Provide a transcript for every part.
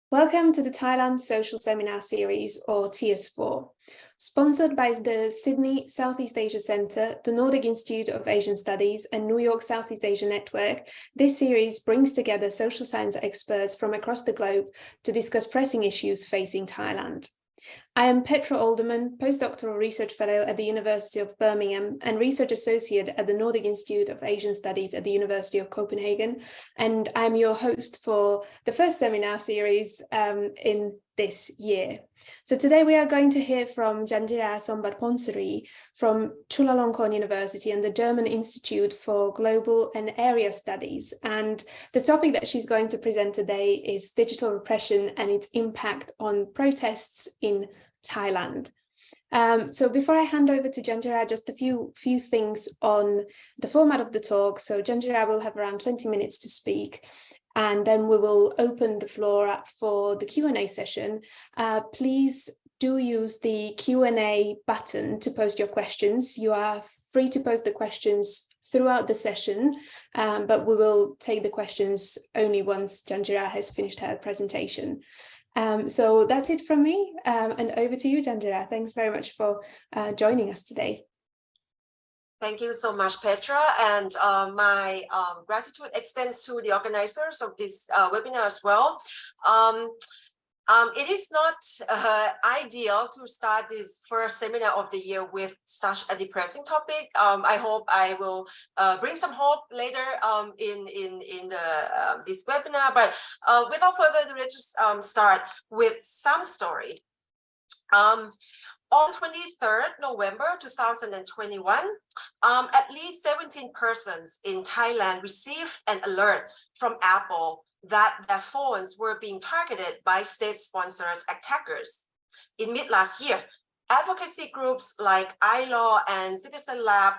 Welcome to the Thailand Social Seminar Series, or TS4. Sponsored by the Sydney Southeast Asia Centre, the Nordic Institute of Asian Studies, and New York Southeast Asia Network, this series brings together social science experts from across the globe to discuss pressing issues facing Thailand. I am Petra Alderman, postdoctoral research fellow at the University of Birmingham and research associate at the Nordic Institute of Asian Studies at the University of Copenhagen, and I'm your host for the first seminar series in this year. So today we are going to hear from Janjira Sombatpoonsiri from Chulalongkorn University and the German Institute for Global and Area Studies. And the topic that she's going to present today is digital repression and its impact on protests in Thailand. So before I hand over to Janjira, just a few things on the format of the talk. So Janjira will have around 20 minutes to speak, and then we will open the floor up for the Q&A session. Please do use the Q&A button to post your questions. You are free to post the questions throughout the session, but we will take the questions only once Janjira has finished her presentation. So that's it from me, and over to you, Janjira. Thanks very much for joining us today. Thank you so much, Petra, and my gratitude extends to the organizers of this webinar as well. It is not ideal to start this first seminar of the year with such a depressing topic. I hope I will bring some hope later in this webinar. But without further ado, let's just start with some story. On 23rd November 2021, at least 17 persons in Thailand received an alert from Apple that their phones were being targeted by state-sponsored attackers. In mid-last year, advocacy groups like iLaw and Citizen Lab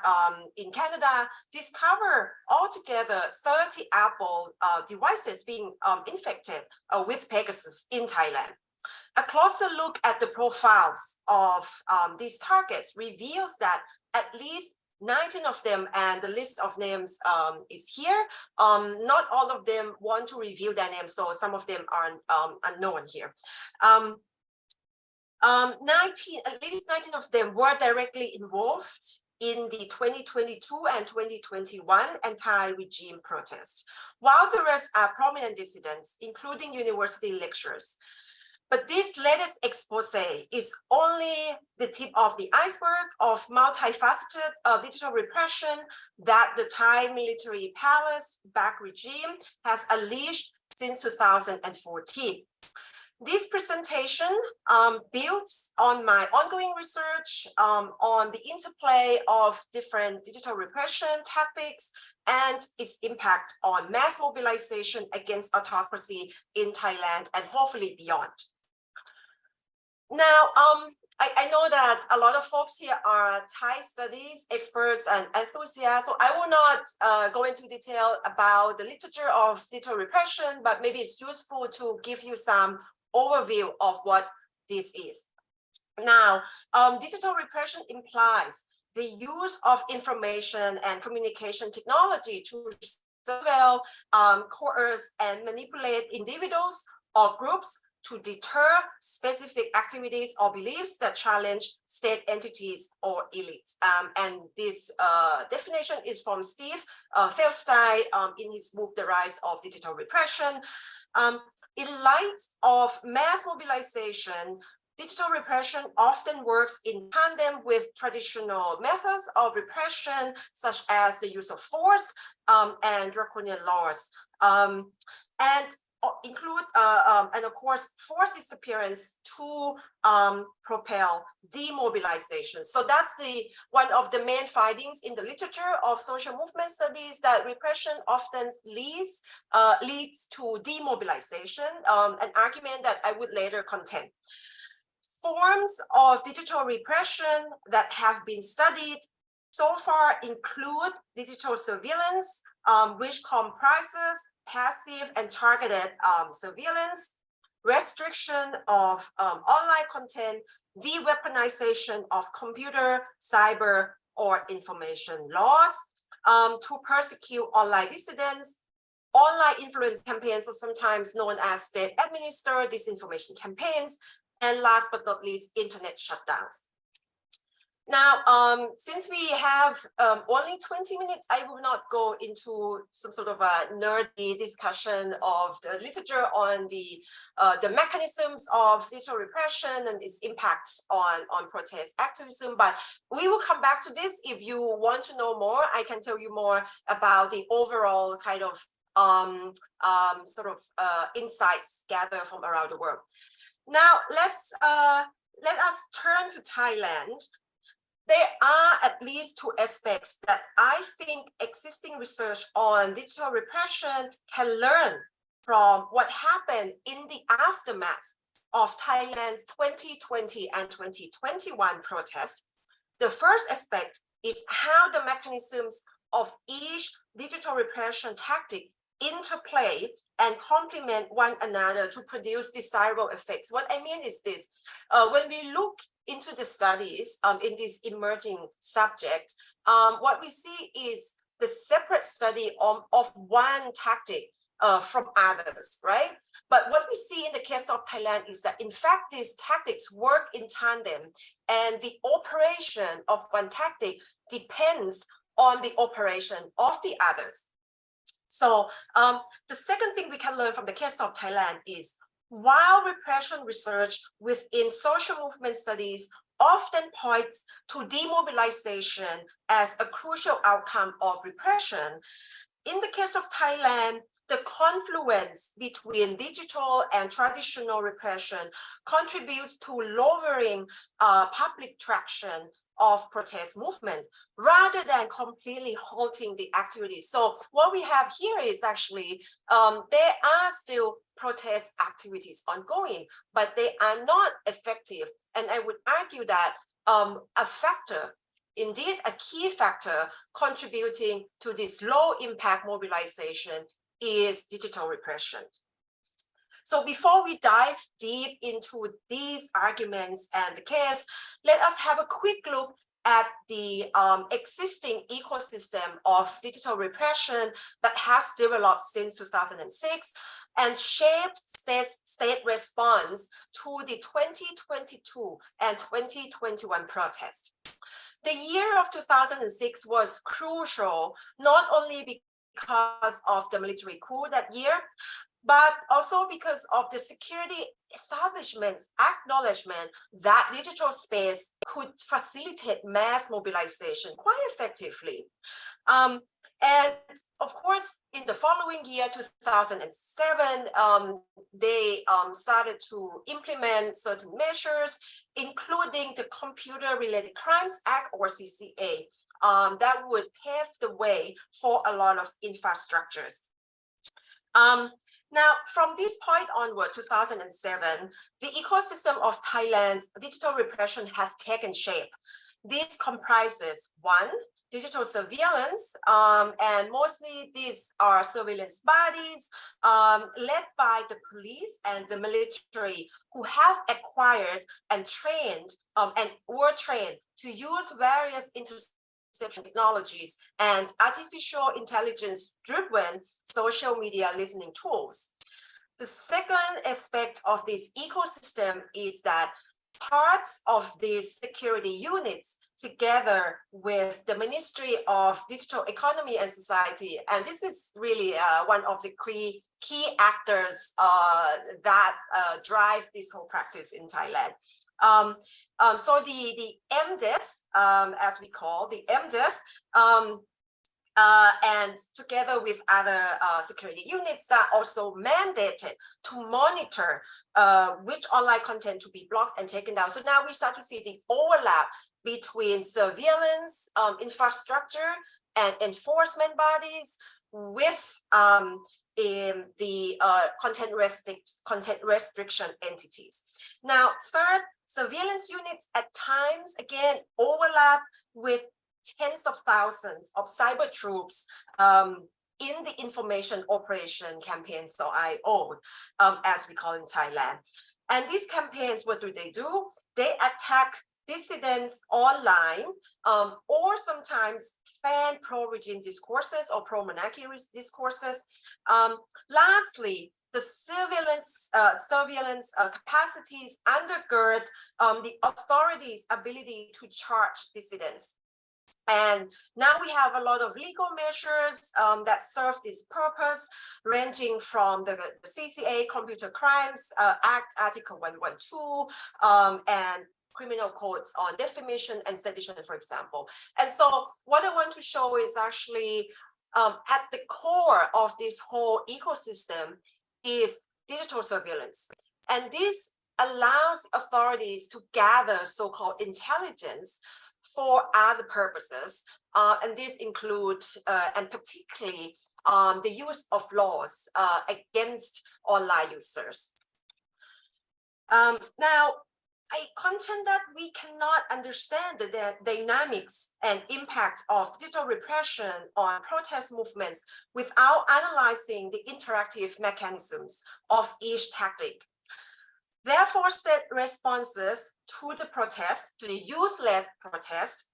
in Canada discovered altogether 30 Apple devices being infected with Pegasus in Thailand. A closer look at the profiles of these targets reveals that at least 19 of them, and the list of names is here. Not all of them want to reveal their names, so some of them are unknown here. At least 19 of them were directly involved in the 2022 and 2021 anti-regime protests, while the rest are prominent dissidents, including university lecturers. But this latest expose is only the tip of the iceberg of multifaceted digital repression that the Thai military palace-backed regime has unleashed since 2014. This presentation builds on my ongoing research on the interplay of different digital repression tactics and its impact on mass mobilization against autocracy in Thailand and hopefully beyond. Now, I know that a lot of folks here are Thai studies experts and enthusiasts, so I will not go into detail about the literature of digital repression, but maybe it's useful to give you some overview of what this is. Now, digital repression implies the use of information and communication technology to surveil, coerce, and manipulate individuals or groups to deter specific activities or beliefs that challenge state entities or elites. And this definition is from Steve Feldstein in his book, The Rise of Digital Repression. In light of mass mobilization, digital repression often works in tandem with traditional methods of repression, such as the use of force and draconian laws. And include and of course forced disappearance to propel demobilization. So that's one of the main findings in the literature of social movement studies, that repression often leads to demobilization, an argument that I would later contend. Forms of digital repression that have been studied so far include digital surveillance, which comprises passive and targeted surveillance, restriction of online content, de-weaponization of computer, cyber, or information laws, to persecute online dissidents, online influence campaigns, or sometimes known as state-administered disinformation campaigns, and last but not least, internet shutdowns. Now, since we have only 20 minutes, I will not go into some sort of a nerdy discussion of the literature on the mechanisms of digital repression and its impact on protest activism, but we will come back to this. If you want to know more, I can tell you more about the overall kind of insights gathered from around the world. Now, let us turn to Thailand. There are at least two aspects that I think existing research on digital repression can learn from what happened in the aftermath of Thailand's 2020 and 2021 protests. The first aspect is how the mechanisms of each digital repression tactic interplay and complement one another to produce desirable effects. What I mean is this: when we look into the studies in this emerging subject, what we see is the separate study of one tactic from others, right? But what we see in the case of Thailand is that, in fact, these tactics work in tandem, and the operation of one tactic depends on the operation of the others. So the second thing we can learn from the case of Thailand is, while repression research within social movement studies often points to demobilization as a crucial outcome of repression, in the case of Thailand, the confluence between digital and traditional repression contributes to lowering public traction of protest movement rather than completely halting the activities. So what we have here is actually there are still protest activities ongoing, but they are not effective. And I would argue that a factor, indeed a key factor contributing to this low impact mobilization is digital repression. So before we dive deep into these arguments and the case, let us have a quick look at the existing ecosystem of digital repression that has developed since 2006 and shaped state response to the 2022 and 2021 protests. The year of 2006 was crucial, not only because of the military coup that year, but also because of the security establishment's acknowledgement that digital space could facilitate mass mobilization quite effectively. And of course, in the following year, 2007, they started to implement certain measures, including the Computer-Related Crimes Act, or CCA, that would pave the way for a lot of infrastructures. Now, from this point onward, 2007, the ecosystem of Thailand's digital repression has taken shape. This comprises, one, digital surveillance, and mostly these are surveillance bodies led by the police and the military, who have acquired and trained and were trained to use various interception technologies and artificial intelligence driven social media listening tools. The second aspect of this ecosystem is that parts of these security units, together with the Ministry of Digital Economy and Society, and this is really one of the key actors that drive this whole practice in Thailand. So the MDES, as we call the MDES, and together with other security units, are also mandated to monitor which online content to be blocked and taken down. So now we start to see the overlap between surveillance infrastructure and enforcement bodies with the content restriction entities. Now, third, surveillance units at times, again, overlap with tens of thousands of cyber troops in the information operation campaigns, so IO, as we call in Thailand. And these campaigns, what do? They attack dissidents online, or sometimes fan pro-regime discourses or pro-monarchy discourses. Lastly, the surveillance capacities undergird the authorities' ability to charge dissidents. And now we have a lot of legal measures that serve this purpose, ranging from the CCA Computer Crimes Act, Article 112, and criminal codes on defamation and sedition, for example. And so what I want to show is actually at the core of this whole ecosystem is digital surveillance. And this allows authorities to gather so-called intelligence for other purposes, and this includes, and particularly, the use of laws against online users. Now, I contend that we cannot understand the dynamics and impact of digital repression on protest movements without analyzing the interactive mechanisms of each tactic. Therefore, state responses to the protest, to the youth-led protest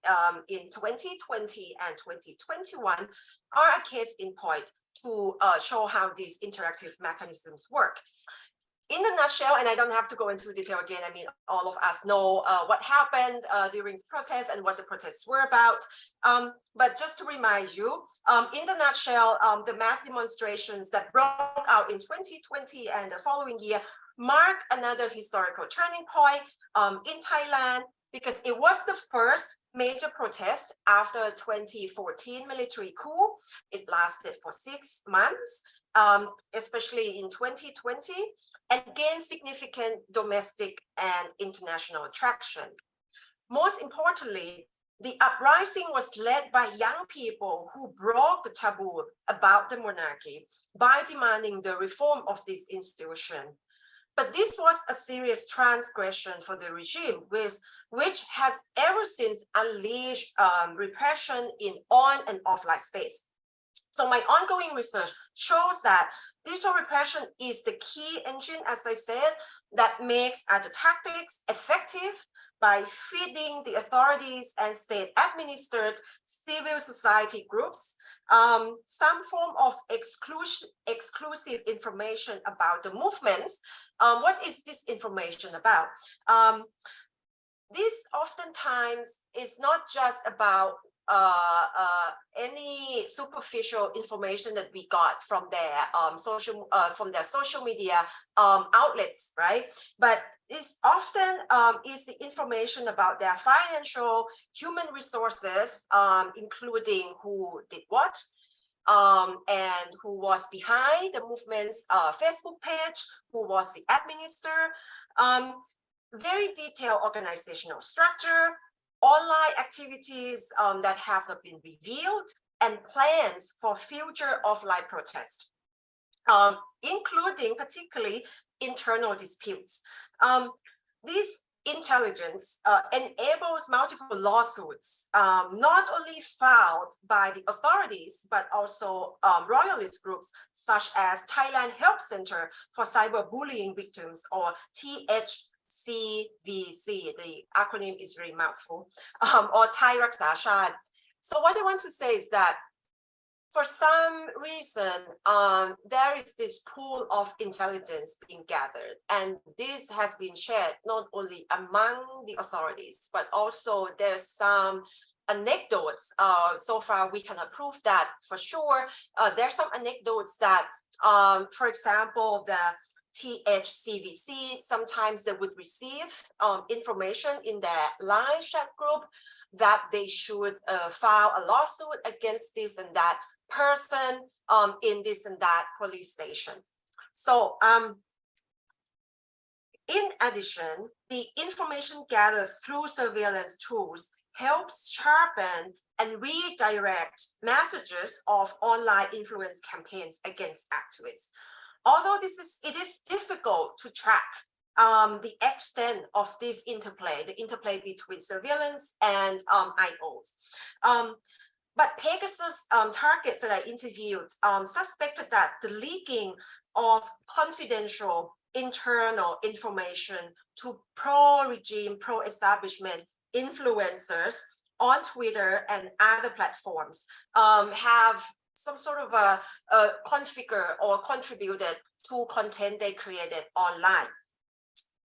in 2020 and 2021 are a case in point to show how these interactive mechanisms work. In a nutshell, and I don't have to go into detail again, I mean, all of us know what happened during the protests and what the protests were about. But just to remind you, in the nutshell, the mass demonstrations that broke out in 2020 and the following year mark another historical turning point in Thailand, because it was the first major protest after 2014 military coup. It lasted for 6 months, especially in 2020, and gained significant domestic and international traction. Most importantly, the uprising was led by young people who broke the taboo about the monarchy by demanding the reform of this institution. But this was a serious transgression for the regime, which has ever since unleashed repression in on and offline space. So my ongoing research shows that digital repression is the key engine, as I said, that makes the tactics effective by feeding the authorities and state-administered civil society groups some form of exclusive information about the movements. What is this information about? This oftentimes is not just about any superficial information that we got from their social media outlets, right? But it's often is the information about their financial, human resources, including who did what, and who was behind the movement's Facebook page, who was the administrator, very detailed organizational structure, online activities that have not been revealed, and plans for future offline protest, including particularly internal disputes. This intelligence enables multiple lawsuits, not only filed by the authorities, but also royalist groups such as Thailand Help Center for Cyberbullying Victims, or TS4, the acronym is very mouthful, or Thai Raksa Chat. So what I want to say is that for some reason, there is this pool of intelligence being gathered, and this has been shared not only among the authorities, but also there's some anecdotes. So far, we cannot prove that for sure. There's some anecdotes that, for example, the THCVC, sometimes they would receive information in their line chat group that they should file a lawsuit against this and that person in this and that police station. So in addition, the information gathered through surveillance tools helps sharpen and redirect messages of online influence campaigns against activists. Although it is difficult to track the extent of this interplay, the interplay between surveillance and IOs. But Pegasus targets that I interviewed suspected that the leaking of confidential internal information to pro-regime, pro-establishment influencers on Twitter and other platforms have some sort of a configure or contributed to content they created online.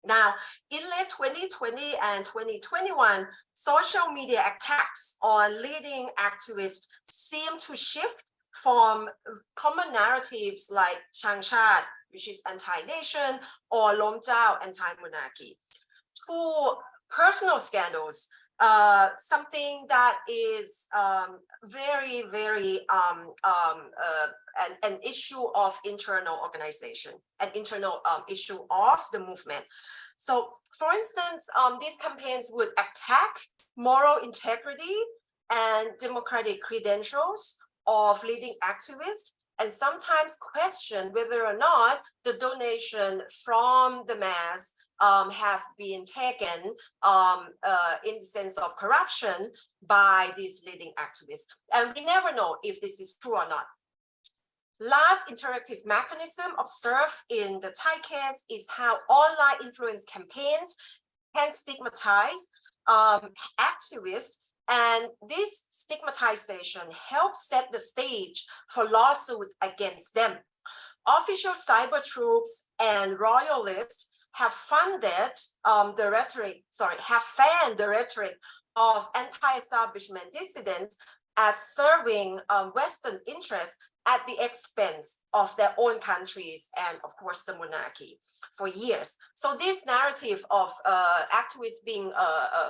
Now, in late 2020 and 2021, social media attacks on leading activists seem to shift from common narratives like Changshat, which is anti-nation, or Lom Zhao, anti-monarchy, to personal scandals, something that is very, very an issue of internal organization, an internal issue of the movement. So, for instance, these campaigns would attack moral integrity and democratic credentials of leading activists, and sometimes question whether or not the donation from the mass have been taken in the sense of corruption by these leading activists. And we never know if this is true or not. Last interactive mechanism observed in the Thai case is how online influence campaigns can stigmatize activists, and this stigmatization helps set the stage for lawsuits against them. Official cyber troops and royalists have fanned the rhetoric of anti-establishment dissidents as serving Western interests at the expense of their own countries and, of course, the monarchy for years. So this narrative of activists being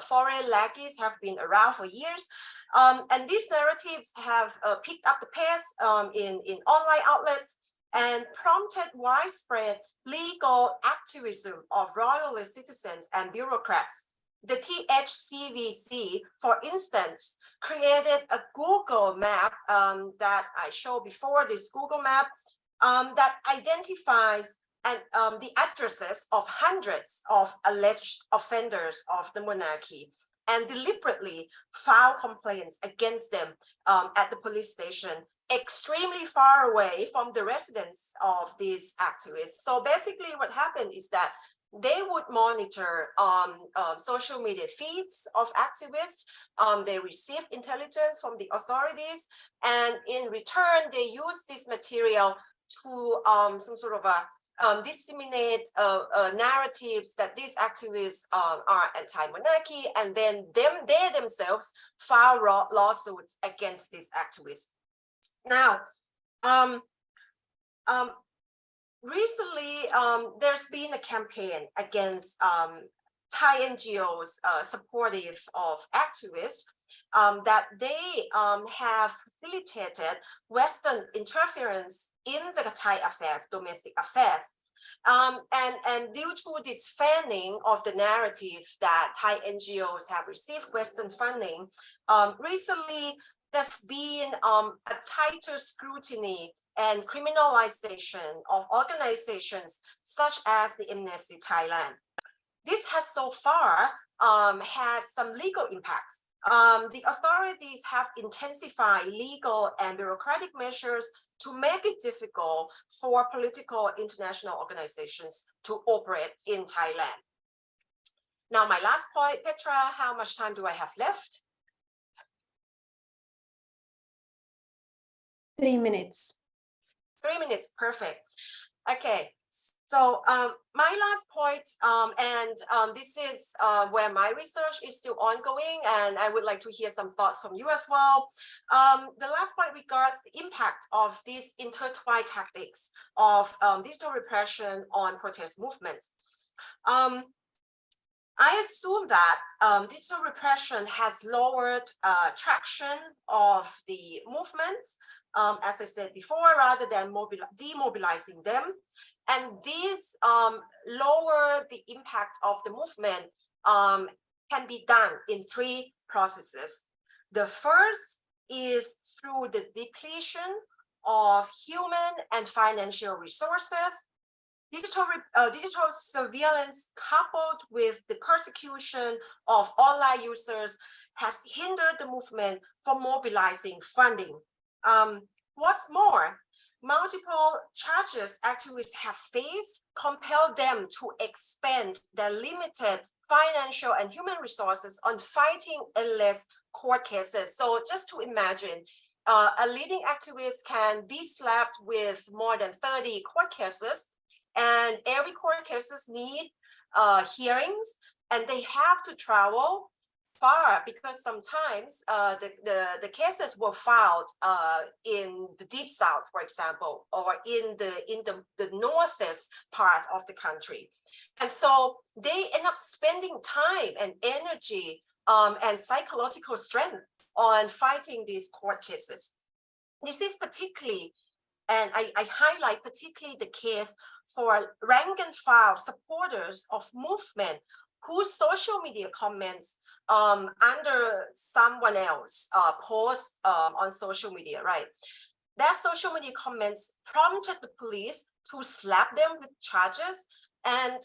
foreign lackeys have been around for years. And these narratives have picked up the pace in online outlets and prompted widespread legal activism of royalist citizens and bureaucrats. The THCVC, for instance, created a Google map that I showed before, this Google map that identifies the addresses of hundreds of alleged offenders of the monarchy and deliberately file complaints against them at the police station, extremely far away from the residence of these activists. So basically what happened is that they would monitor social media feeds of activists. They receive intelligence from the authorities, and in return, they use this material to some sort of disseminate narratives that these activists are anti-monarchy, and then they themselves file lawsuits against these activists. Now, recently, there's been a campaign against Thai NGOs supportive of activists that they have facilitated Western interference in the Thai affairs, domestic affairs. And due to this fanning of the narrative that Thai NGOs have received Western funding, recently there's been a tighter scrutiny and criminalization of organizations such as the Amnesty Thailand. This has so far had some legal impacts. The authorities have intensified legal and bureaucratic measures to make it difficult for political international organizations to operate in Thailand. Now, my last point, Petra, how much time do I have left? 3 minutes. 3 minutes, perfect. Okay, so my last point, and this is where my research is still ongoing, and I would like to hear some thoughts from you as well. The last point regards the impact of these intertwined tactics of digital repression on protest movements. I assume that digital repression has lowered traction of the movement, as I said before, rather than demobilizing them. And these lower the impact of the movement can be done in 3 processes. The first is through the depletion of human and financial resources. Digital surveillance coupled with the persecution of online users has hindered the movement from mobilizing funding. What's more, multiple charges activists have faced compel them to expend their limited financial and human resources on fighting endless court cases. So just to imagine, a leading activist can be slapped with more than 30 court cases, and every court cases need hearings, and they have to travel far because sometimes the cases were filed in the deep south, for example, or in the northeast part of the country. And so they end up spending time and energy and psychological strength on fighting these court cases. This is particularly, and I highlight particularly the case for rank and file supporters of movement whose social media comments under someone else post on social media, right? That social media comments prompted the police to slap them with charges. And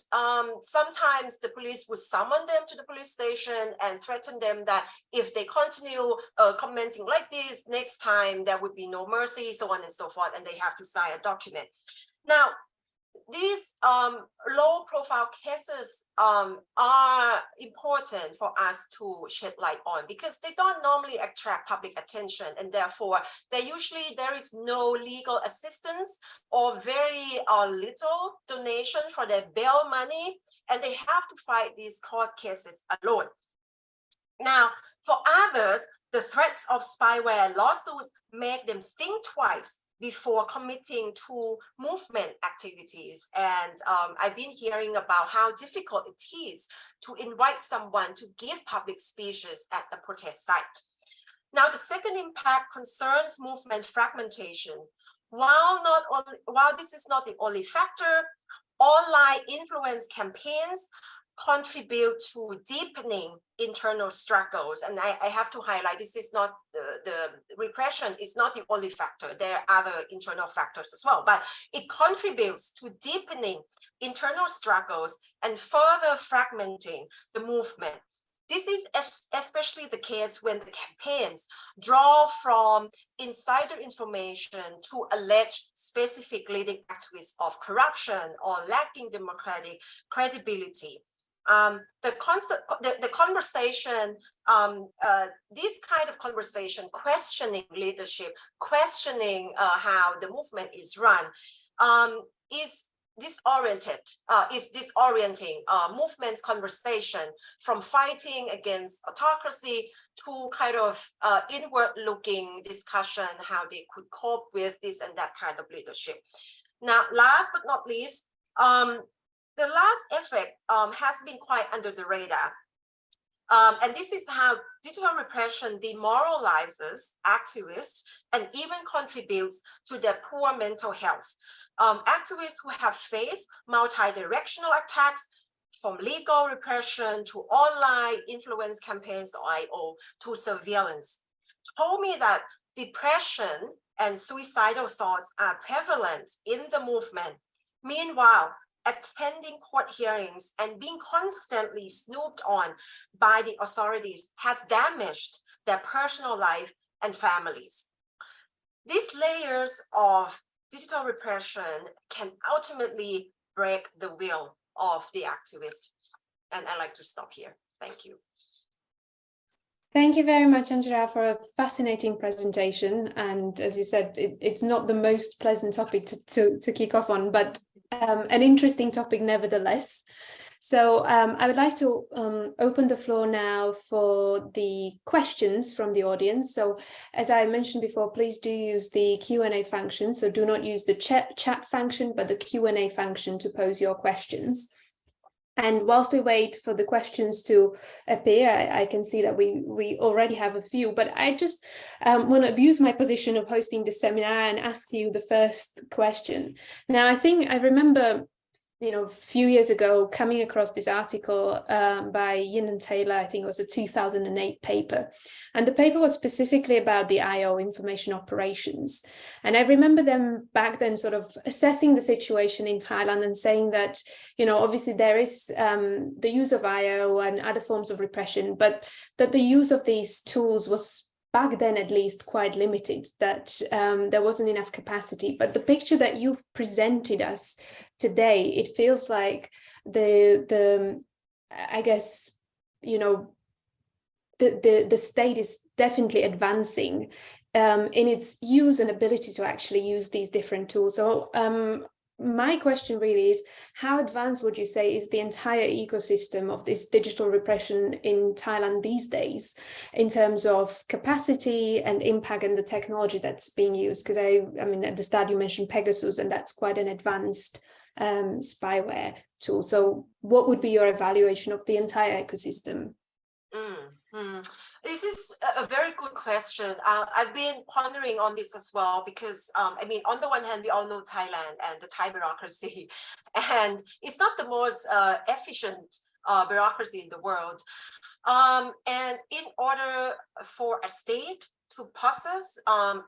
sometimes the police would summon them to the police station and threaten them that if they continue commenting like this, next time there would be no mercy, so on and so forth, and they have to sign a document. Now, these low-profile cases are important for us to shed light on because they don't normally attract public attention, and therefore there is no legal assistance or very little donation for their bail money, and they have to fight these court cases alone. Now, for others, the threats of spyware lawsuits make them think twice before committing to movement activities. And I've been hearing about how difficult it is to invite someone to give public speeches at the protest site. Now, the second impact concerns movement fragmentation. While this is not the only factor, online influence campaigns contribute to deepening internal struggles. And I have to highlight, this is not the repression is not the only factor. There are other internal factors as well, but it contributes to deepening internal struggles and further fragmenting the movement. This is especially the case when the campaigns draw from insider information to allege specific leading activists of corruption or lacking democratic credibility. The conversation, this kind of conversation, questioning leadership, questioning how the movement is run, is disorienting movement's conversation from fighting against autocracy to kind of inward-looking discussion, how they could cope with this and that kind of leadership. Now, last but not least, the last effect has been quite under the radar. And this is how digital repression demoralizes activists and even contributes to their poor mental health. Activists who have faced multi-directional attacks, from legal repression to online influence campaigns or IO to surveillance, told me that depression and suicidal thoughts are prevalent in the movement. Meanwhile, attending court hearings and being constantly snooped on by the authorities has damaged their personal life and families. These layers of digital repression can ultimately break the will of the activist. And I'd like to stop here. Thank you. Thank you very much, Janjira, for a fascinating presentation. And as you said, it's not the most pleasant topic to kick off on, but an interesting topic nevertheless. So I would like to open the floor now for the questions from the audience. So as I mentioned before, please do use the Q&A function. So do not use the chat function, but the Q&A function to pose your questions. And whilst we wait for the questions to appear, I can see that we already have a few, but I just want to abuse my position of hosting the seminar and ask you the first question. Now, I remember, a few years ago coming across this article by Yin and Taylor. I think it was a 2008 paper. And the paper was specifically about the IO information operations. And I remember them back then sort of assessing the situation in Thailand and saying that, obviously there is the use of IO and other forms of repression, but that the use of these tools was back then at least quite limited, that there wasn't enough capacity. But the picture that you've presented us today, it feels like the I guess, you know, the state is definitely advancing in its use and ability to actually use these different tools. So my question really is, how advanced would you say is the entire ecosystem of this digital repression in Thailand these days in terms of capacity and impact and the technology that's being used? Because I mean, at the start you mentioned Pegasus, and that's quite an advanced spyware tool. So what would be your evaluation of the entire ecosystem? This is a very good question. I've been pondering on this as well because, I mean, on the one hand, we all know Thailand and the Thai bureaucracy, and it's not the most efficient bureaucracy in the world. And in order for a state to possess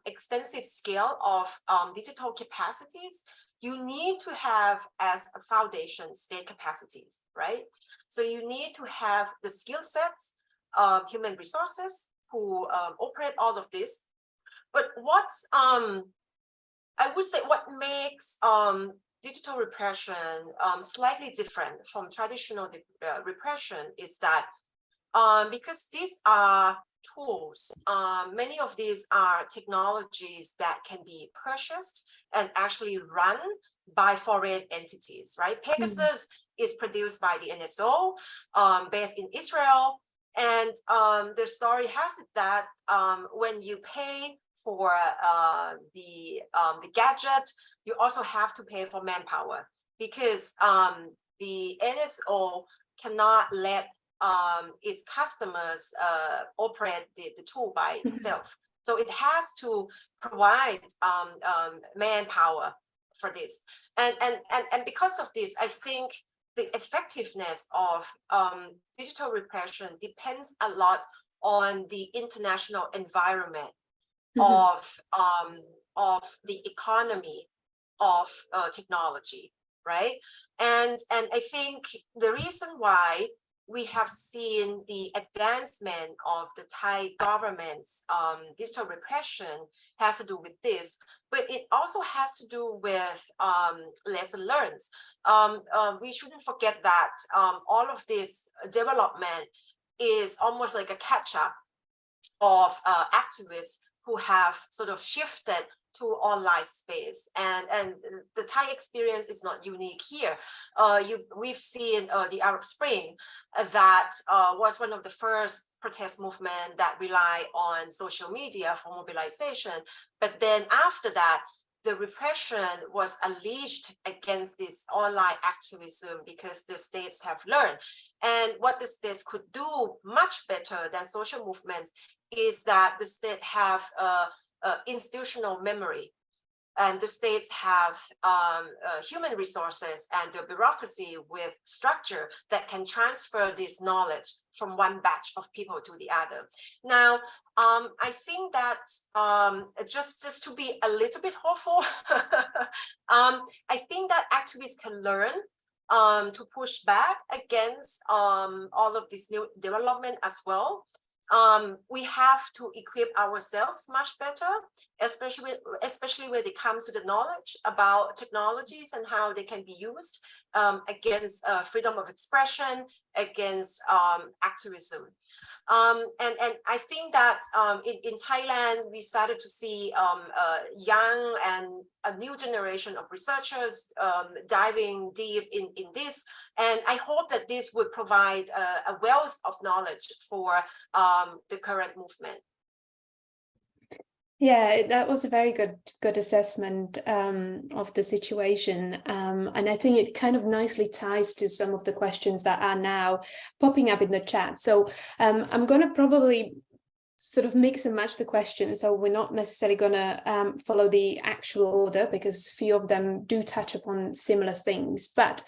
extensive scale of digital capacities, you need to have as a foundation state capacities, right? So you need to have the skill sets, human resources who operate all of this. But what's, I would say what makes digital repression slightly different from traditional repression is that because these are tools, many of these are technologies that can be purchased and actually run by foreign entities, right? Pegasus is produced by the NSO, based in Israel. And the story has it that when you pay for the gadget, you also have to pay for manpower, because the NSO cannot let its customers operate the tool by itself. So it has to provide manpower for this. And because of this, I think the effectiveness of digital repression depends a lot on the international environment of the economy of technology, right? And I think the reason why we have seen the advancement of the Thai government's digital repression has to do with this, but it also has to do with lesson learned. We shouldn't forget that all of this development is almost like a catch-up of activists who have sort of shifted to online space, and the Thai experience is not unique here. We've seen the Arab Spring that was one of the first protest movement that rely on social media for mobilization, but then after that, the repression was unleashed against this online activism because the states have learned. And what the states could do much better than social movements is that the state have institutional memory, and the states have human resources and the bureaucracy with structure that can transfer this knowledge from one batch of people to the other. Now, I think that just to be a little bit hopeful, I think that activists can learn to push back against all of this new development as well. We have to equip ourselves much better, especially when it comes to the knowledge about technologies and how they can be used against freedom of expression, against activism. And I think that in Thailand, we started to see young and a new generation of researchers diving deep in this. And I hope that this would provide a wealth of knowledge for the current movement. Yeah, that was a very good assessment of the situation. And I think it kind of nicely ties to some of the questions that are now popping up in the chat. So I'm going to probably sort of mix and match the questions. So we're not necessarily going to follow the actual order, because few of them do touch upon similar things. But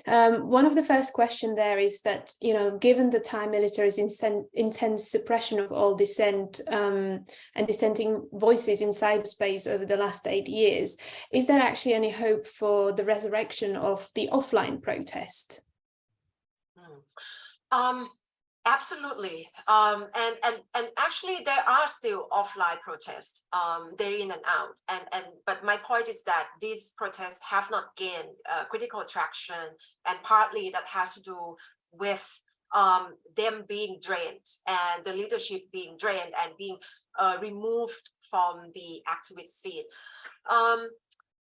one of the first question there is that, you know, given the Thai military's intense suppression of all dissent and dissenting voices in cyberspace over the last 8 years, is there actually any hope for the resurrection of the offline protest? Absolutely, and actually there are still offline protests, day in and out, but my point is that these protests have not gained critical traction, and partly that has to do with them being drained and the leadership being drained and being removed from the activist scene.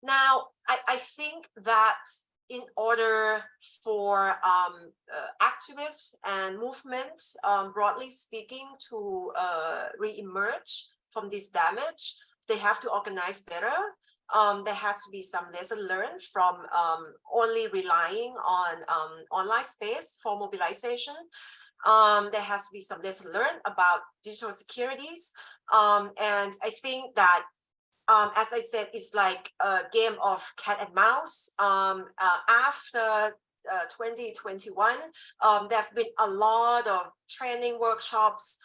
Now, I think that in order for activists and movements, broadly speaking, to re-emerge from this damage, they have to organize better. There has to be some lesson learned from only relying on online space for mobilization. There has to be some lesson learned about digital securities. And I think that, as I said, it's like a game of cat and mouse. After 2021, there have been a lot of training workshops,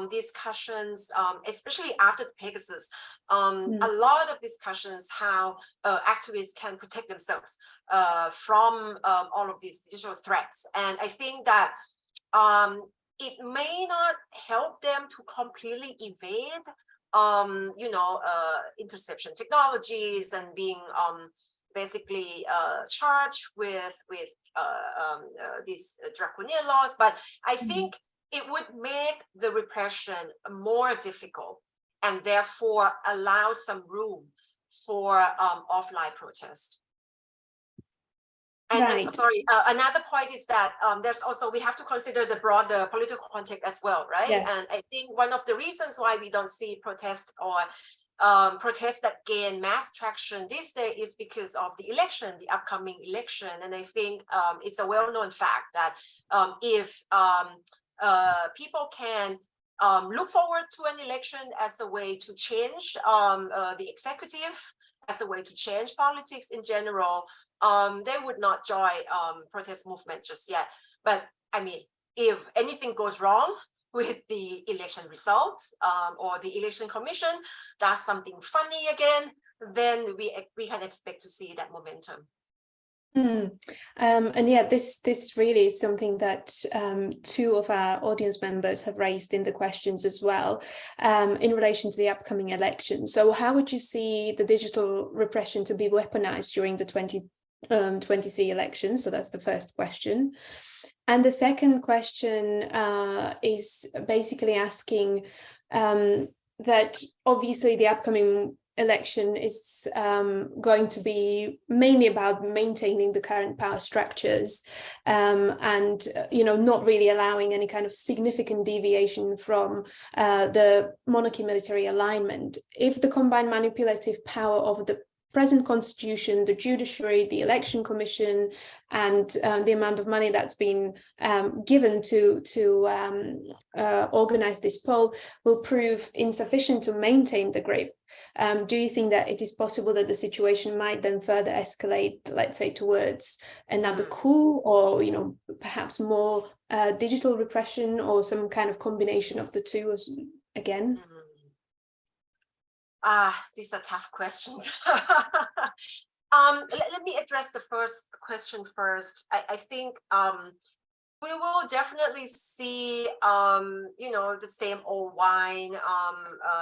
discussions, especially after the Pegasus, a lot of discussions how activists can protect themselves from all of these digital threats. And I think that it may not help them to completely evade interception technologies and being basically charged with these draconian laws, but I think it would make the repression more difficult and therefore allow some room for offline protest. And, right. Sorry, another point is that there's also, we have to consider the broader political context as well, right? Yeah. And I think one of the reasons why we don't see protests or protests that gain mass traction this day is because of the election, the upcoming election. And I think it's a well-known fact that if people can look forward to an election as a way to change the executive, as a way to change politics in general, they would not join protest movement just yet. But I mean, if anything goes wrong with the election results or the election commission, that's something funny again, then we can expect to see that momentum. And yeah, this really is something that two of our audience members have raised in the questions as well, in relation to the upcoming election. So how would you see the digital repression to be weaponized during the 2023 election? So that's the first question. And the second question is basically asking that obviously the upcoming election is going to be mainly about maintaining the current power structures and not really allowing any kind of significant deviation from the monarchy-military alignment. If the combined manipulative power of the present constitution, the judiciary, the election commission, and the amount of money that's been given to organize this poll will prove insufficient to maintain the grip. Do you think that it is possible that the situation might then further escalate, let's say, towards another coup, or perhaps more digital repression, or some kind of combination of the two again? These are tough questions. Let me address the first question first. I think we will definitely see, the same old wine.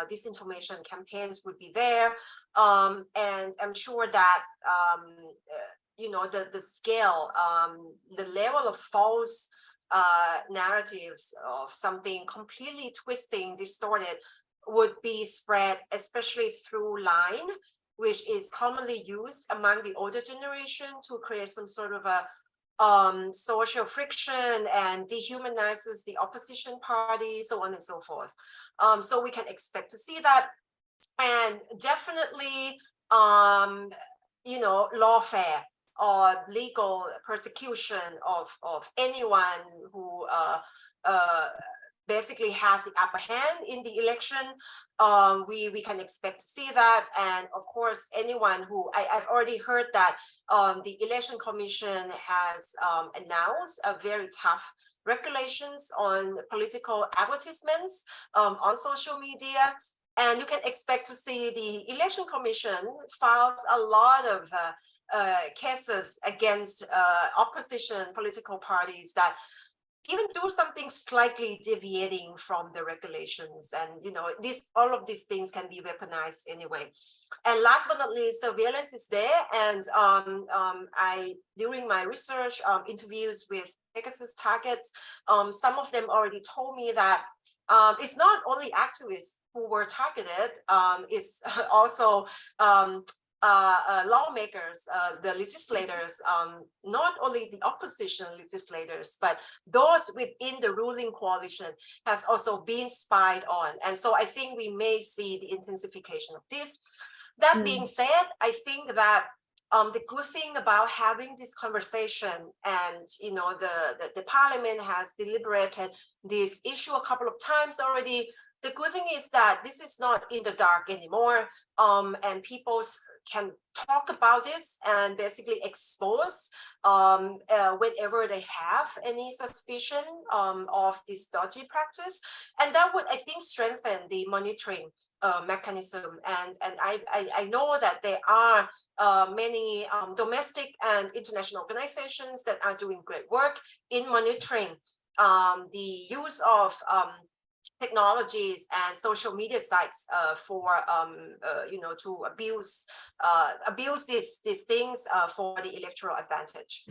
Disinformation campaigns would be there, and I'm sure that the scale, the level of false narratives of something completely twisting, distorted, would be spread, especially through line, which is commonly used among the older generation to create some sort of a social friction and dehumanizes the opposition party, so on and so forth. So we can expect to see that, and definitely, lawfare or legal persecution of anyone who basically has the upper hand in the election. We can expect to see that. And of course, anyone who, I've already heard that the election commission has announced a very tough regulations on political advertisements on social media. And you can expect to see the election commission files a lot of cases against opposition political parties that even do something slightly deviating from the regulations, and all of these things can be weaponized anyway. And last but not least, surveillance is there, and I during my research interviews with Pegasus targets, some of them already told me that it's not only activists who were targeted, it's also lawmakers, the legislators, not only the opposition legislators, but those within the ruling coalition has also been spied on. And so I think we may see the intensification of this. That being said, I think that the good thing about having this conversation, and the parliament has deliberated this issue a couple of times already. The good thing is that this is not in the dark anymore, and people can talk about this and basically expose whenever they have any suspicion of this dodgy practice, and that would, I think, strengthen the monitoring mechanism. And I know that there are many domestic and international organizations that are doing great work in monitoring the use of technologies and social media sites for to abuse these things for the electoral advantage.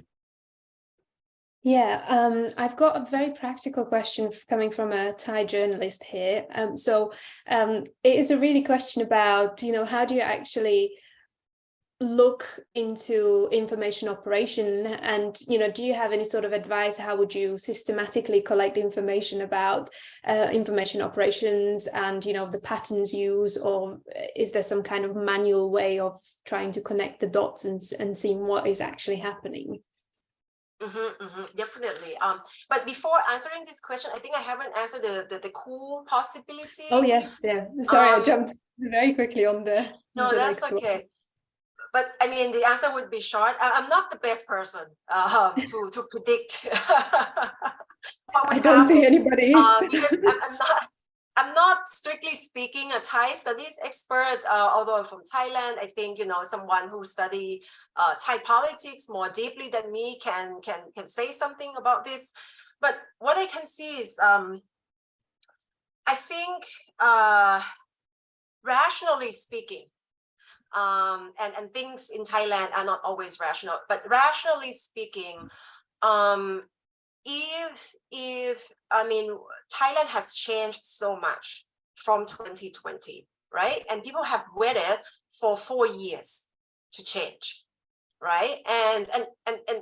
Yeah, I've got a very practical question coming from a Thai journalist here. It is a really question about, how do you actually look into information operation, and do you have any sort of advice? How would you systematically collect information about information operations and the patterns used, or is there some kind of manual way of trying to connect the dots and seeing what is actually happening? Definitely. But before answering this question, I think I haven't answered the coup possibility. Oh yes, yeah. Sorry, I jumped very quickly on the. No, that's okay. One. But I mean, the answer would be short. I'm not the best person to predict. I don't think anybody is. Because I'm not strictly speaking a Thai studies expert, although I'm from Thailand. I think someone who study Thai politics more deeply than me can say something about this. But what I can see is, I think rationally speaking, and things in Thailand are not always rational, but rationally speaking, if I mean, Thailand has changed so much from 2020, right? And people have waited for 4 years to change, right? And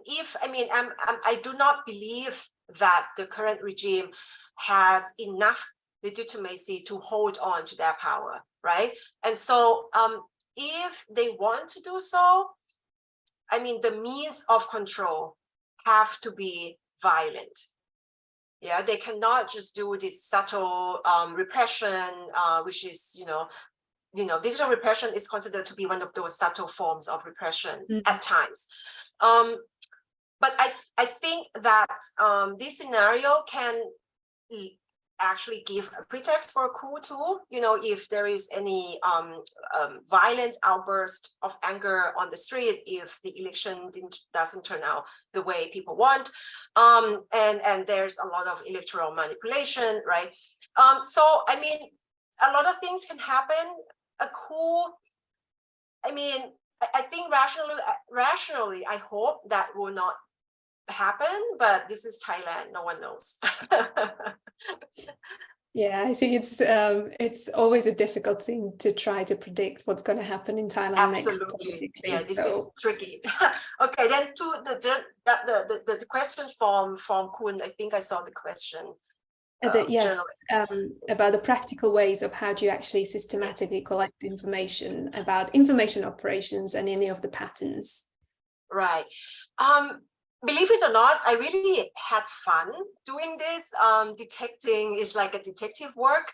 if I do not believe that the current regime has enough legitimacy to hold on to their power, right? And so if they want to do so, I mean, the means of control have to be violent. Yeah, they cannot just do this subtle repression, which is, digital repression is considered to be one of those subtle forms of repression at times. But I think that this scenario can actually give a pretext for a coup too, if there is any violent outburst of anger on the street, if the election doesn't turn out the way people want, and there's a lot of electoral manipulation, right? So I mean, a lot of things can happen. A coup, I mean, I think rationally I hope that will not happen, but this is Thailand, no one knows. Yeah, I think it's always a difficult thing to try to predict what's going to happen in Thailand next. Absolutely. Yeah, this is tricky. Okay, then to the question from Kun, I think I saw the question. Yes, about the practical ways of how do you actually systematically collect information about information operations and any of the patterns. Right. Believe it or not, I really had fun doing this. Detecting is like a detective work.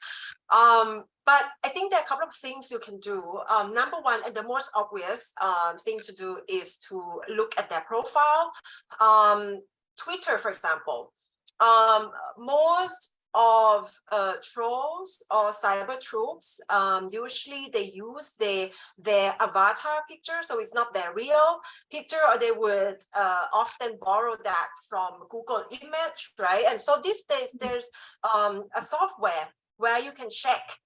But I think there are a couple of things you can do. Number one, and the most obvious thing to do is to look at their profile. Twitter, for example. Most of trolls or cyber troops, usually they use their avatar picture, so it's not their real picture, or they would often borrow that from Google image, right? And so these days there's a software where you can check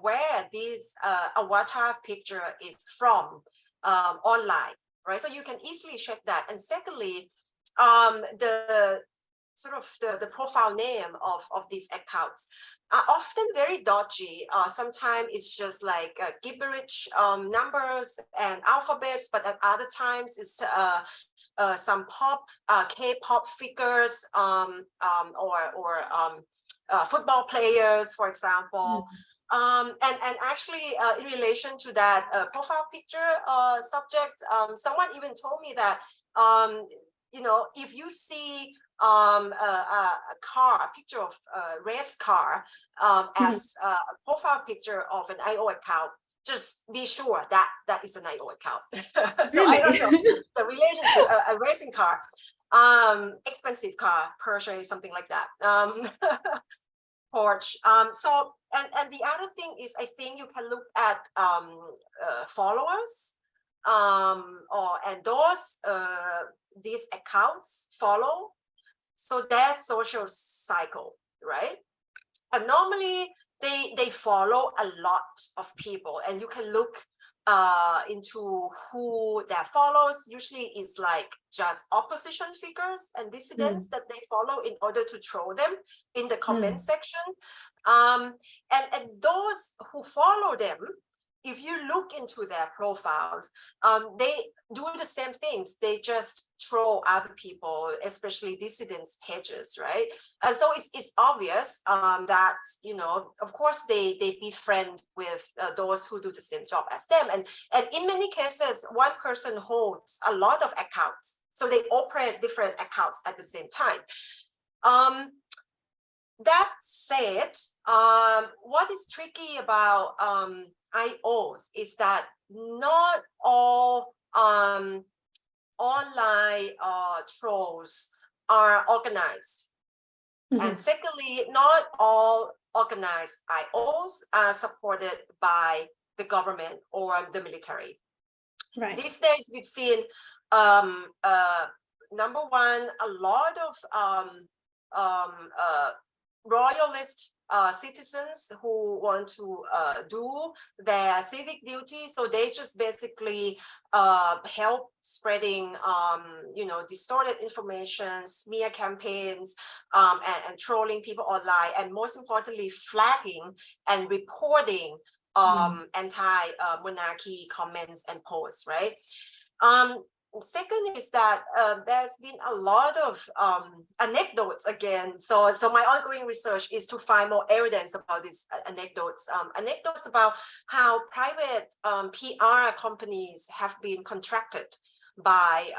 where this avatar picture is from online, right? So you can easily check that. And secondly, the profile name of these accounts are often very dodgy. Sometimes it's just like gibberish numbers and alphabets, but at other times it's some K-pop figures or football players, for example. And actually, in relation to that profile picture subject, someone even told me that if you see a picture of a race car as a profile picture of an IO account, just be sure that that is an IO account. So really? I don't know the relationship. A racing car, expensive car, Porsche, something like that. Porsche. So and the other thing is, I think you can look at followers or endorse these accounts follow. So their social cycle, right? And normally they follow a lot of people, and you can look into who that follows. Usually it's like just opposition figures and dissidents that they follow in order to troll them in the comment section. And those who follow them, if you look into their profiles, they do the same things. They just troll other people, especially dissidents' pages, right? And so it's obvious that, of course, they befriend with those who do the same job as them. And in many cases, one person holds a lot of accounts. So they operate different accounts at the same time. That said, what is tricky about IOs is that not all online trolls are organized. And secondly, not all organized IOs are supported by the government or the military. Right. These days, we've seen, number one, a lot of royalist citizens who want to do their civic duty, so they just basically help spreading distorted information, smear campaigns, and trolling people online, and most importantly flagging and reporting anti-monarchy comments and posts, right? Second is that there's been a lot of anecdotes again. So my ongoing research is to find more evidence about these anecdotes. Anecdotes about how private PR companies have been contracted by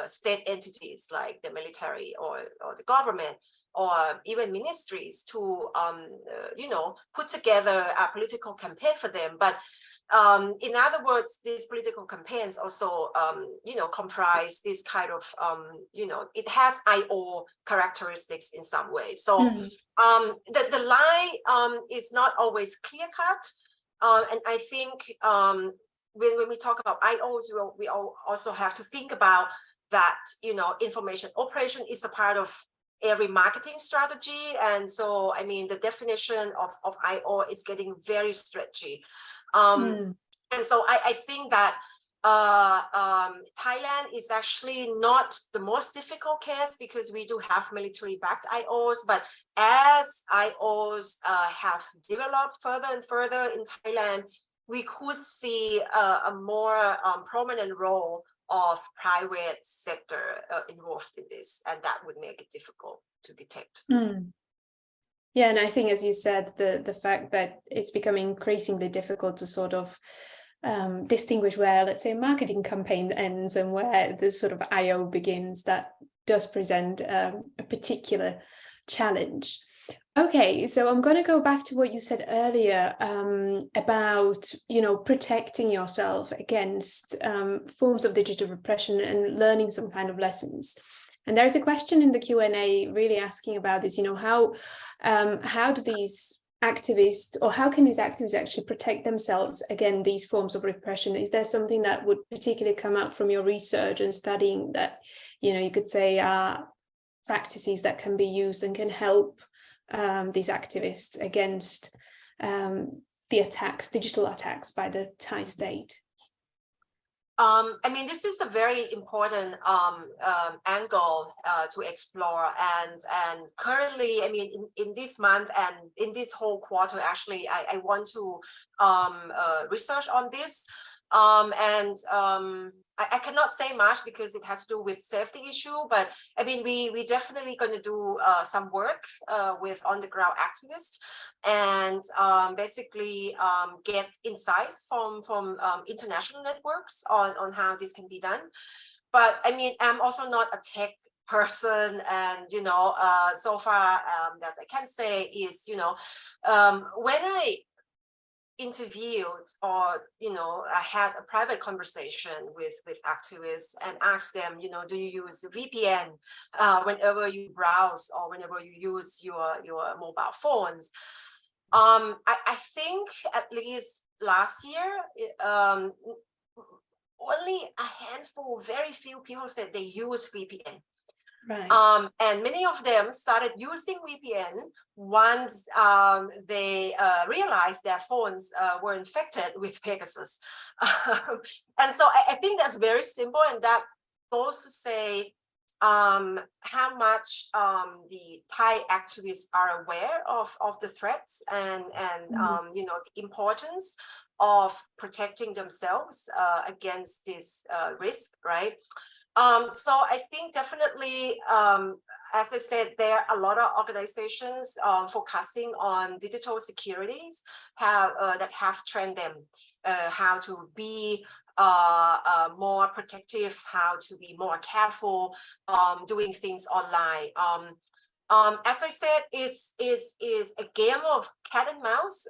state entities like the military or the government, or even ministries to put together a political campaign for them. But in other words, these political campaigns also, comprise this kind of, it has IO characteristics in some way. So the line is not always clear cut. And I think when we talk about IOs, we also have to think about that, information operation is a part of every marketing strategy. And so, I mean, the definition of IO is getting very stretchy. And so I think that Thailand is actually not the most difficult case because we do have military-backed IOs, but as IOs have developed further and further in Thailand, we could see a more prominent role of private sector involved in this, and that would make it difficult to detect. Yeah, and I think, as you said, the fact that it's becoming increasingly difficult to sort of distinguish where, let's say, a marketing campaign ends and where the sort of IO begins, that does present a particular challenge. Okay, so I'm going to go back to what you said earlier about, protecting yourself against forms of digital repression and learning some kind of lessons. And there's a question in the Q&A really asking about this, how do these activists, or how can these activists actually protect themselves against these forms of repression? Is there something that would particularly come out from your research and studying that, you could say are practices that can be used and can help these activists against the attacks, digital attacks by the Thai state? I mean, this is a very important angle to explore, and currently, I mean, in this month and in this whole quarter, actually, I want to research on this, I cannot say much because it has to do with safety issue, but I mean, we definitely going to do some work with on-the-ground activists, and basically get insights from international networks on how this can be done. But I mean, I'm also not a tech person, and so far that I can say is, when I interviewed, or I had a private conversation with activists and asked them, do you use VPN whenever you browse or whenever you use your mobile phones? I think at least last year, only a handful, very few people said they use VPN. Right. And many of them started using VPN once they realized their phones were infected with Pegasus. And so I think that's very simple, and that goes to say how much the Thai activists are aware of the threats and the importance of protecting themselves against this risk, right? So I think definitely, as I said, there are a lot of organizations focusing on digital securities that have trained them how to be more protective, how to be more careful doing things online. As I said, is a game of cat and mouse.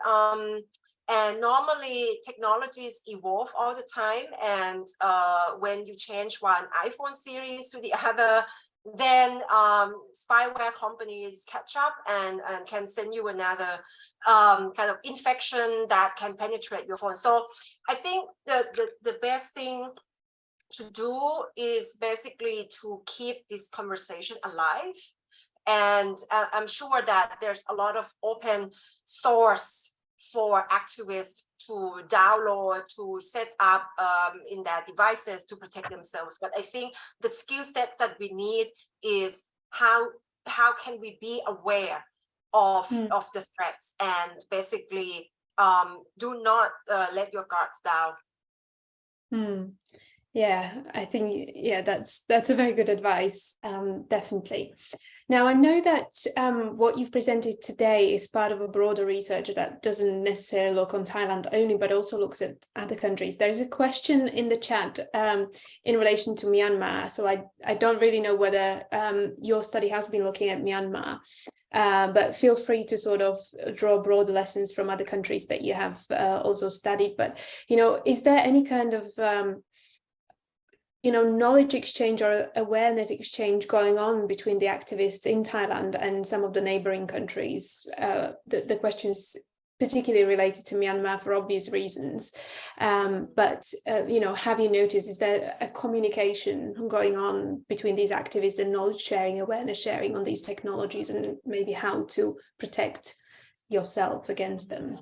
And normally technologies evolve all the time, and when you change one iPhone series to the other, then spyware companies catch up and can send you another kind of infection that can penetrate your phone. So I think the best thing to do is basically to keep this conversation alive. And I'm sure that there's a lot of open source for activists to download, to set up in their devices to protect themselves. But I think the skill sets that we need is how can we be aware of the threats, and basically do not let your guards down. Yeah, I think, that's a very good advice, definitely. Now, I know that what you've presented today is part of a broader research that doesn't necessarily look on Thailand only, but also looks at other countries. There's a question in the chat in relation to Myanmar. So I don't really know whether your study has been looking at Myanmar, but feel free to sort of draw broader lessons from other countries that you have also studied. But, is there any kind of knowledge exchange or awareness exchange going on between the activists in Thailand and some of the neighboring countries? The question is particularly related to Myanmar for obvious reasons. But have you noticed, is there a communication going on between these activists and knowledge sharing, awareness sharing on these technologies, and maybe how to protect yourself against them?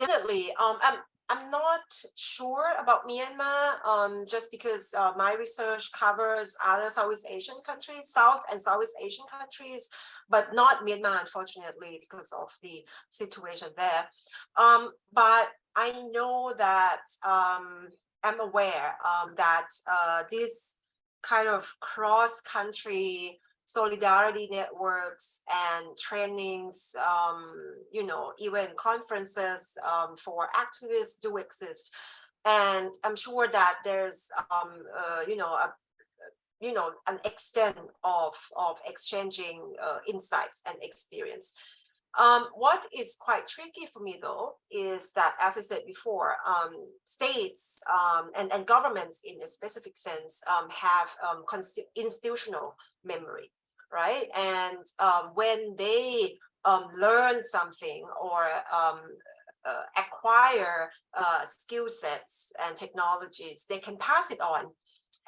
Definitely. I'm not sure about Myanmar, just because my research covers other Southeast Asian countries, South and Southeast Asian countries, but not Myanmar, unfortunately, because of the situation there. But I know that I'm aware that this kind of cross-country solidarity networks and trainings, even conferences for activists do exist, and I'm sure that there's an extent of exchanging insights and experience. What is quite tricky for me, though, is that, as I said before, states and governments in a specific sense have institutional memory, right? And when they learn something or acquire skill sets and technologies, they can pass it on.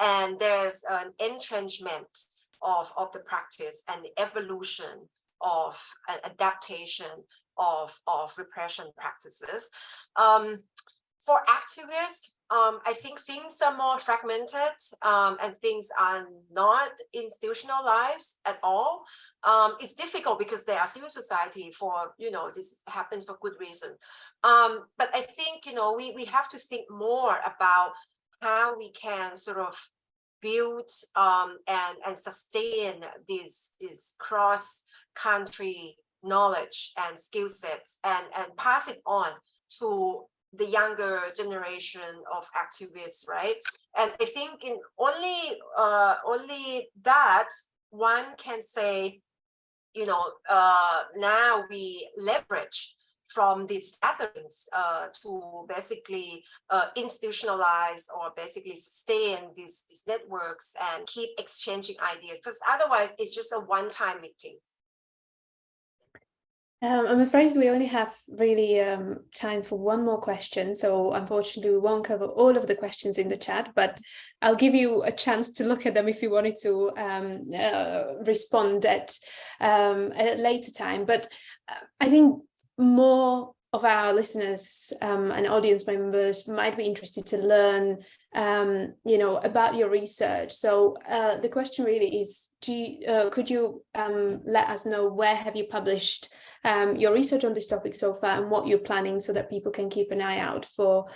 And there's an entrenchment of the practice and the evolution of an adaptation of repression practices. For activists, I think things are more fragmented and things are not institutionalized at all. It's difficult because they are civil society for, this happens for good reason. But I think, we have to think more about how we can sort of build and sustain these cross-country knowledge and skill sets and pass it on to the younger generation of activists, right? And I think in only that one can say, now we leverage from these gatherings to basically institutionalize or basically sustain these networks and keep exchanging ideas, because otherwise it's just a one-time meeting. I'm afraid we only have really time for one more question, so unfortunately we won't cover all of the questions in the chat, but I'll give you a chance to look at them if you wanted to respond at a later time. But I think more of our listeners and audience members might be interested to learn about your research. So the question really is, could you let us know where have you published your research on this topic so far and what you're planning, so that people can keep an eye out for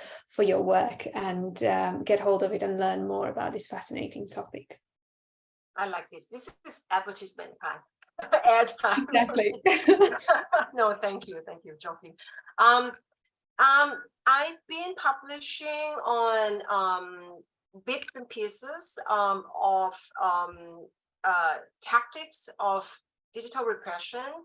your work and get hold of it and learn more about this fascinating topic? I like this. This is advertisement time. Airtime. Exactly. No, thank you, joking. I've been publishing on bits and pieces of tactics of digital repression,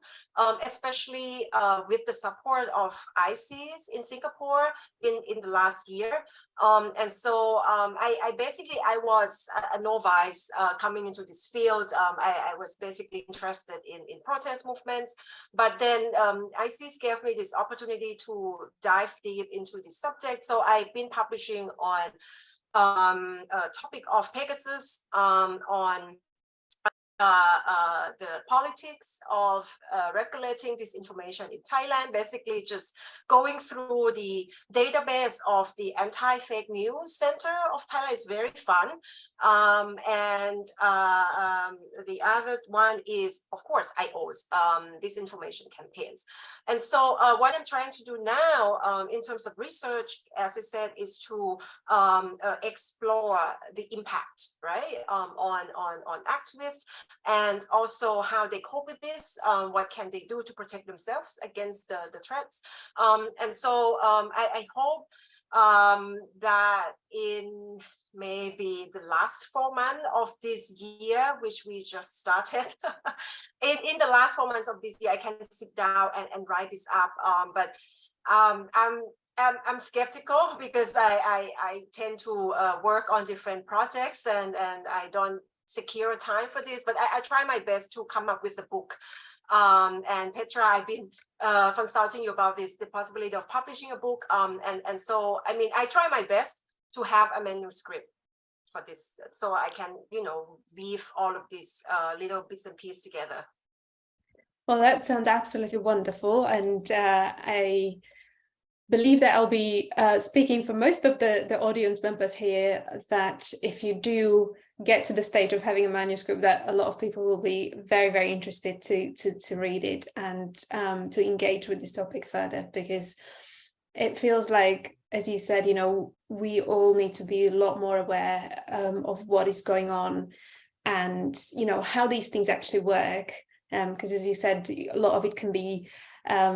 especially with the support of ICES in Singapore in the last year. And so I was a novice coming into this field. I was basically interested in protest movements, but then ICES gave me this opportunity to dive deep into this subject. So I've been publishing on a topic of Pegasus, on the politics of regulating disinformation in Thailand, basically just going through the database of the anti-fake news center of Thailand is very fun. And the other one is, of course, IOs, disinformation campaigns. And so what I'm trying to do now in terms of research, as I said, is to explore the impact, right, on activists, and also how they cope with this, what can they do to protect themselves against the threats. And so I hope that in maybe the last 4 months of this year, which we just started, in the last 4 months of this year, I can sit down and write this up. But I'm skeptical because I tend to work on different projects and I don't secure time for this, but I try my best to come up with a book. And Petra, I've been consulting you about this, the possibility of publishing a book. And so, I mean, I try my best to have a manuscript for this, so I can, weave all of these little bits and pieces together. Well, that sounds absolutely wonderful. And I believe that I'll be speaking for most of the audience members here, that if you do get to the stage of having a manuscript, that a lot of people will be very, very interested to read it and to engage with this topic further, because it feels like, as you said, we all need to be a lot more aware of what is going on and, how these things actually work. Because as you said, a lot of it can be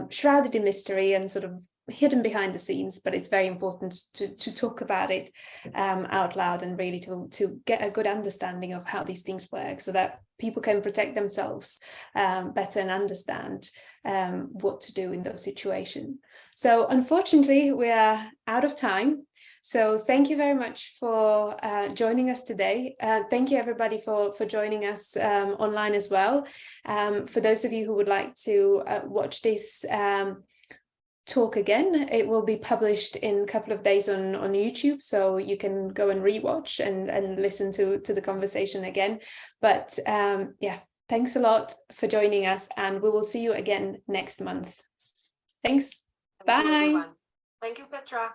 shrouded in mystery and sort of hidden behind the scenes, but it's very important to talk about it out loud, and really to get a good understanding of how these things work, so that people can protect themselves better and understand what to do in those situations. So unfortunately, we are out of time. So thank you very much for joining us today. Thank you everybody for joining us online as well. For those of you who would like to watch this talk again, it will be published in a couple of days on YouTube, so you can go and rewatch and listen to the conversation again. But yeah, thanks a lot for joining us, and we will see you again next month. Thanks. Bye. Thank you, Petra.